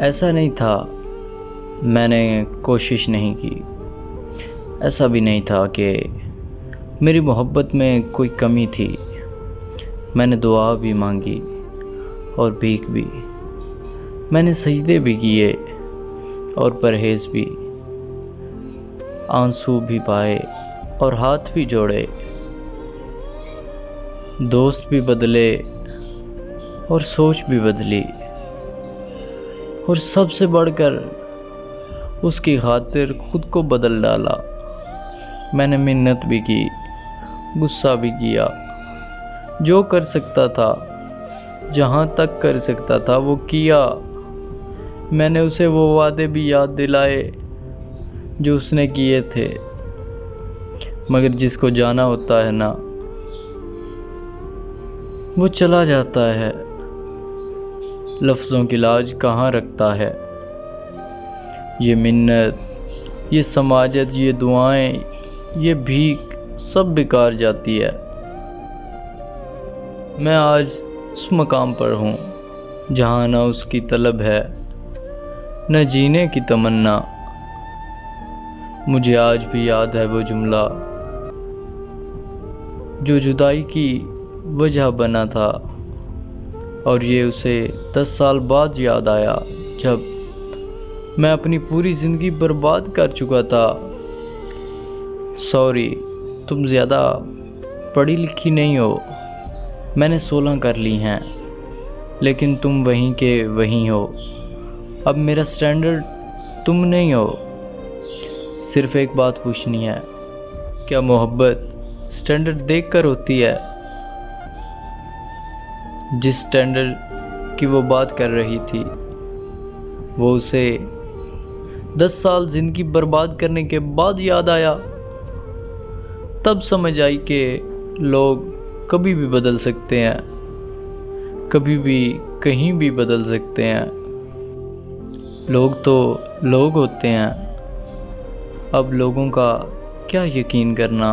ऐसा नहीं था मैंने कोशिश नहीं की, ऐसा भी नहीं था कि मेरी मोहब्बत में कोई कमी थी। मैंने दुआ भी मांगी और भीख भी, मैंने सजदे भी किए और परहेज़ भी, आंसू भी पाए और हाथ भी जोड़े, दोस्त भी बदले और सोच भी बदली, और सबसे बढ़कर उसकी खातिर खुद को बदल डाला। मैंने मिन्नत भी की, गुस्सा भी किया, जो कर सकता था, जहाँ तक कर सकता था वो किया। मैंने उसे वो वादे भी याद दिलाए जो उसने किए थे, मगर जिसको जाना होता है ना, वो चला जाता है। लफ्ज़ों की लाज कहाँ रखता है। ये मिन्नत, ये समाजत, ये दुआएं, ये भीख सब बेकार जाती है। मैं आज उस मकाम पर हूँ जहाँ न उसकी तलब है न जीने की तमन्ना। मुझे आज भी याद है वो जुमला जो जुदाई की वजह बना था, और ये उसे 10 साल बाद याद आया जब मैं अपनी पूरी ज़िंदगी बर्बाद कर चुका था। सॉरी, तुम ज़्यादा पढ़ी लिखी नहीं हो, मैंने 16 कर ली हैं, लेकिन तुम वहीं के वहीं हो। अब मेरा स्टैंडर्ड तुम नहीं हो। सिर्फ़ एक बात पूछनी है, क्या मोहब्बत स्टैंडर्ड देखकर होती है? जिस स्टैंडर्ड की वो बात कर रही थी, वो उसे 10 साल ज़िंदगी बर्बाद करने के बाद याद आया। तब समझ आई कि लोग कभी भी बदल सकते हैं, कभी भी कहीं भी बदल सकते हैं। लोग तो लोग होते हैं, अब लोगों का क्या यकीन करना।